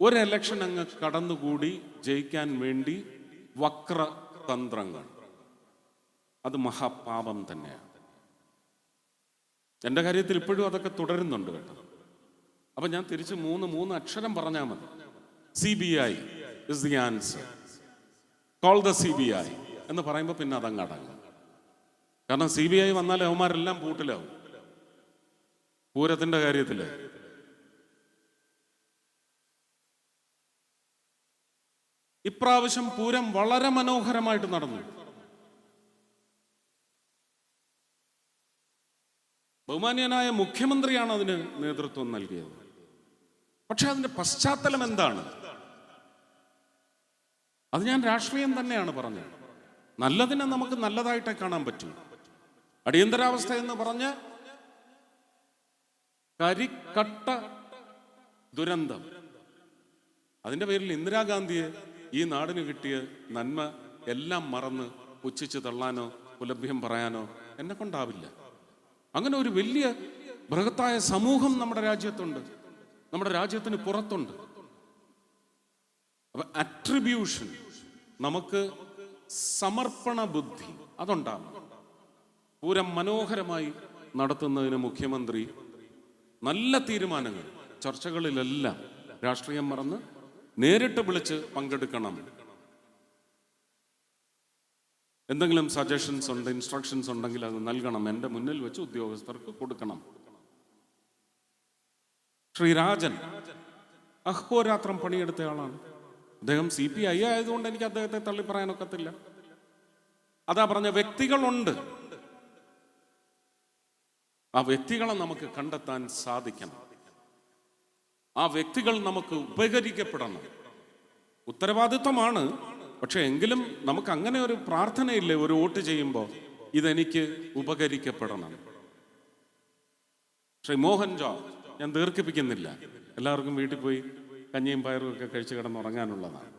ഒരു ഇലക്ഷൻ അങ്ങ് കടന്നുകൂടി ജയിക്കാൻ വേണ്ടി വക്രതന്ത്രങ്ങൾ, അത് മഹാപാപം തന്നെയാണ്. എൻ്റെ കാര്യത്തിൽ ഇപ്പോഴും അതൊക്കെ തുടരുന്നുണ്ട് കേട്ടോ. അപ്പൊ ഞാൻ തിരിച്ച് മൂന്ന് അക്ഷരം പറഞ്ഞാൽ മതി. CBI is the answer. Call the CBI എന്ന് പറയുമ്പോൾ പിന്നെ അതങ്ങ് അടങ്ങും. കാരണം CBI വന്നാൽ അവന്മാരെല്ലാം പൂട്ടിലാവും. പൂരത്തിന്റെ കാര്യത്തില് ഇപ്രാവശ്യം പൂരം വളരെ മനോഹരമായിട്ട് നടന്നു. ബഹുമാന്യനായ മുഖ്യമന്ത്രിയാണ് അതിന് നേതൃത്വം നൽകിയത്. പക്ഷെ അതിന്റെ പശ്ചാത്തലം എന്താണ്? അത് ഞാൻ രാഷ്ട്രീയം തന്നെയാണ് പറഞ്ഞത്. നല്ലതിനെ നമുക്ക് നല്ലതായിട്ടേ കാണാൻ പറ്റൂ. അടിയന്തരാവസ്ഥ എന്ന് പറഞ്ഞ കരിക്കട്ട ദുരന്തം, അതിന്റെ പേരിൽ ഇന്ദിരാഗാന്ധിയെ ഈ നാടിന് കിട്ടിയ നന്മ എല്ലാം മറന്ന് പുച്ഛിച്ച് തള്ളാനോ പുലഭ്യം പറയാനോ എന്നെ കൊണ്ടാവില്ല. അങ്ങനെ ഒരു വലിയ ബൃഹത്തായ സമൂഹം നമ്മുടെ രാജ്യത്തുണ്ട്, നമ്മുടെ രാജ്യത്തിന് പുറത്തുണ്ട്. അപ്പൊ അട്രിബ്യൂഷൻ, നമുക്ക് സമർപ്പണ ബുദ്ധി അതുണ്ടാകും. പൂരം മനോഹരമായി നടത്തുന്നതിന് മുഖ്യമന്ത്രി നല്ല തീരുമാനങ്ങൾ, ചർച്ചകളിലെല്ലാം രാഷ്ട്രീയം മറന്ന് നേരിട്ട് വിളിച്ച് പങ്കെടുക്കണം. എന്തെങ്കിലും സജഷൻസ് ഉണ്ട്, ഇൻസ്ട്രക്ഷൻസ് ഉണ്ടെങ്കിൽ അത് നൽകണം, എൻ്റെ മുന്നിൽ വെച്ച് ഉദ്യോഗസ്ഥർക്ക് കൊടുക്കണം. ശ്രീരാജൻ അഹോരാത്രം പണിയെടുത്ത ആളാണ്. അദ്ദേഹം CPI ആയതുകൊണ്ട് എനിക്ക് അദ്ദേഹത്തെ തള്ളി പറയാനൊക്കത്തില്ല. അതാ പറഞ്ഞ വ്യക്തികളുണ്ട്, ആ വ്യക്തികളെ നമുക്ക് കണ്ടെത്താൻ സാധിക്കണം. ആ വ്യക്തികൾ നമുക്ക് ഉപകരിക്കപ്പെടണം. ഉത്തരവാദിത്വമാണ്. പക്ഷെ എങ്കിലും നമുക്ക് അങ്ങനെ ഒരു പ്രാർത്ഥനയില്ലേ ഒരു വോട്ട് ചെയ്യുമ്പോൾ, ഇതെനിക്ക് ഉപകരിക്കപ്പെടണം. ശ്രീ മോഹൻ ജോർജ്, ഞാൻ ദീർഘിപ്പിക്കുന്നില്ല, എല്ലാവർക്കും വീട്ടിൽ പോയി കഞ്ഞിയും പയറും ഒക്കെ കഴിച്ച് കിടന്നുറങ്ങാനുള്ളതാണ്.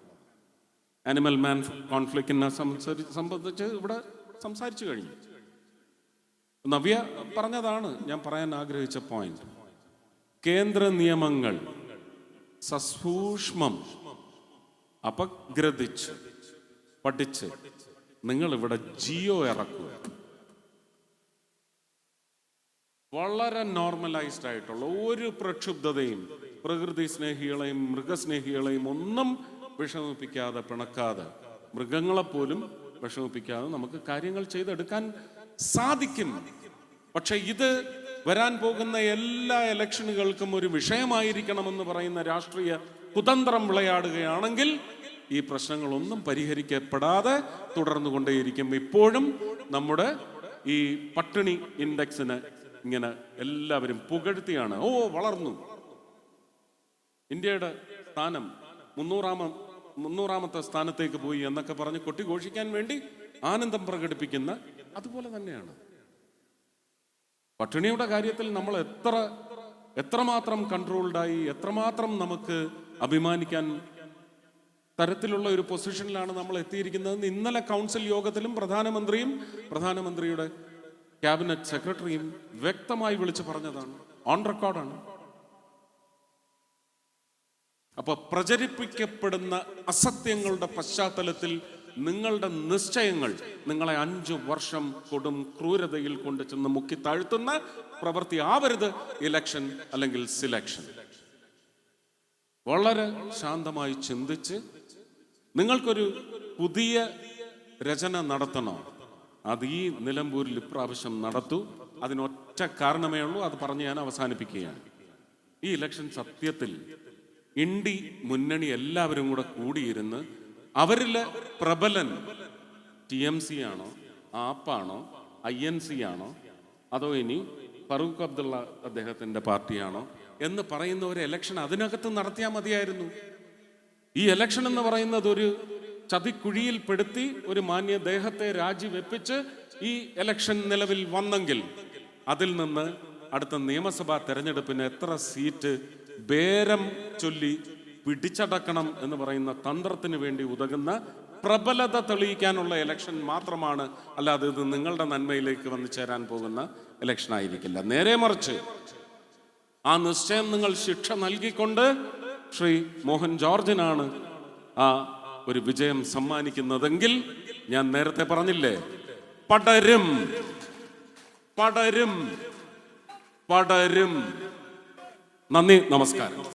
ആനിമൽ മാൻ കോൺഫ്ലിക്റ്റിനെ സംബന്ധിച്ച് ഇവിടെ സംസാരിച്ചു കഴിഞ്ഞു. നവ്യ പറഞ്ഞതാണ് ഞാൻ പറയാൻ ആഗ്രഹിച്ച പോയിന്റ്. കേന്ദ്ര നിയമങ്ങൾ സസൂക്ഷ്മം അപഗ്രഥിച്ച് പഠിച്ച് നിങ്ങൾ ഇവിടെ ജിയോ ഇറക്കുക. വളരെ നോർമലൈസ്ഡ് ആയിട്ടുള്ള ഒരു പ്രക്ഷുബ്ധതയും പ്രകൃതി സ്നേഹികളെയും മൃഗസ്നേഹികളെയും ഒന്നും വിഷമിപ്പിക്കാതെ, പിണക്കാതെ, മൃഗങ്ങളെപ്പോലും വിഷമിപ്പിക്കാതെ നമുക്ക് കാര്യങ്ങൾ ചെയ്തെടുക്കാൻ സാധിക്കും. പക്ഷെ ഇത് വരാൻ പോകുന്ന എല്ലാ ഇലക്ഷനുകൾക്കും ഒരു വിഷയമായിരിക്കണമെന്ന് പറയുന്ന രാഷ്ട്രീയ കുതന്ത്രം വിളയാടുകയാണെങ്കിൽ ഈ പ്രശ്നങ്ങളൊന്നും പരിഹരിക്കപ്പെടാതെ തുടർന്നു കൊണ്ടേയിരിക്കും. ഇപ്പോഴും നമ്മുടെ ഈ പട്ടിണി ഇൻഡെക്സിന് ഇങ്ങനെ എല്ലാവരും പുകഴ്ത്തിയാണ്, വളർന്നു, ഇന്ത്യയുടെ സ്ഥാനം 300ാമത്തെ സ്ഥാനത്തേക്ക് പോയി എന്നൊക്കെ പറഞ്ഞ് കൊട്ടിഘോഷിക്കാൻ വേണ്ടി ആനന്ദം പ്രകടിപ്പിക്കുന്ന അതുപോലെ തന്നെയാണ് പട്ടിണിയുടെ കാര്യത്തിൽ നമ്മൾ എത്രമാത്രം കൺട്രോൾഡായി, എത്രമാത്രം നമുക്ക് അഭിമാനിക്കാൻ തരത്തിലുള്ള ഒരു പൊസിഷനിലാണ് നമ്മൾ എത്തിയിരിക്കുന്നത്. ഇന്നലെ കൗൺസിൽ യോഗത്തിലും പ്രധാനമന്ത്രിയുടെ ക്യാബിനറ്റ് സെക്രട്ടറിയും വ്യക്തമായി വിളിച്ചു പറഞ്ഞതാണ്, ഓൺ റെക്കോർഡാണ്. അപ്പൊ പ്രചരിപ്പിക്കപ്പെടുന്ന അസത്യങ്ങളുടെ പശ്ചാത്തലത്തിൽ നിങ്ങളുടെ നിശ്ചയങ്ങൾ നിങ്ങളെ 5 വർഷം കൊടും ക്രൂരതയിൽ കൊണ്ട് ചെന്ന് മുക്കി താഴ്ത്തുന്ന പ്രവൃത്തി ആവരുത് ഇലക്ഷൻ അല്ലെങ്കിൽ സിലക്ഷൻ. വളരെ ശാന്തമായി ചിന്തിച്ച് നിങ്ങൾക്കൊരു പുതിയ രചന നടത്തണോ, അത് ഈ നിലമ്പൂരിൽ ഇപ്രാവശ്യം നടത്തൂ. അതിനൊറ്റ കാരണമേ ഉള്ളൂ, അത് പറഞ്ഞ് ഞാൻ അവസാനിപ്പിക്കുകയാണ്. ഈ ഇലക്ഷൻ സത്യത്തിൽ ഇന്ത്യ മുന്നണി എല്ലാവരും കൂടെ കൂടിയിരുന്ന് അവരിലെ പ്രബലൻ TMC ആണോ, ആപ്പാണോ, INC ആണോ, അതോ ഇനി ഫറൂഖ് അബ്ദുള്ള അദ്ദേഹത്തിന്റെ പാർട്ടിയാണോ എന്ന് പറയുന്ന ഒരു ഇലക്ഷൻ അതിനകത്ത് നടത്തിയാൽ മതിയായിരുന്നു. ഈ ഇലക്ഷൻ എന്ന് പറയുന്നത് ഒരു ചതിക്കുഴിയിൽ പെടുത്തി ഒരു മാന്യ ദേഹത്തെ രാജിവെപ്പിച്ച് ഈ ഇലക്ഷൻ നിലവിൽ വന്നെങ്കിൽ അതിൽ നിന്ന് അടുത്ത നിയമസഭാ തെരഞ്ഞെടുപ്പിന് എത്ര സീറ്റ് ബേരം ചൊല്ലി പിടിച്ചടക്കണം എന്ന് പറയുന്ന തന്ത്രത്തിന് വേണ്ടി ഉതകുന്ന പ്രബലത തെളിയിക്കാനുള്ള ഇലക്ഷൻ മാത്രമാണ്. അല്ലാതെ ഇത് നിങ്ങളുടെ നന്മയിലേക്ക് വന്നു ചേരാൻ പോകുന്ന ഇലക്ഷൻ ആയിരിക്കില്ല. നേരെ മറിച്ച് ആ നിശ്ചയം നിങ്ങൾ ശിക്ഷ നൽകിക്കൊണ്ട് ശ്രീ മോഹൻ ജോർജിനാണ് ആ ഒരു വിജയം സമ്മാനിക്കുന്നതെങ്കിൽ ഞാൻ നേരത്തെ പറഞ്ഞില്ലേ, പടരും പടരും പടരും. നന്ദി, നമസ്കാരം.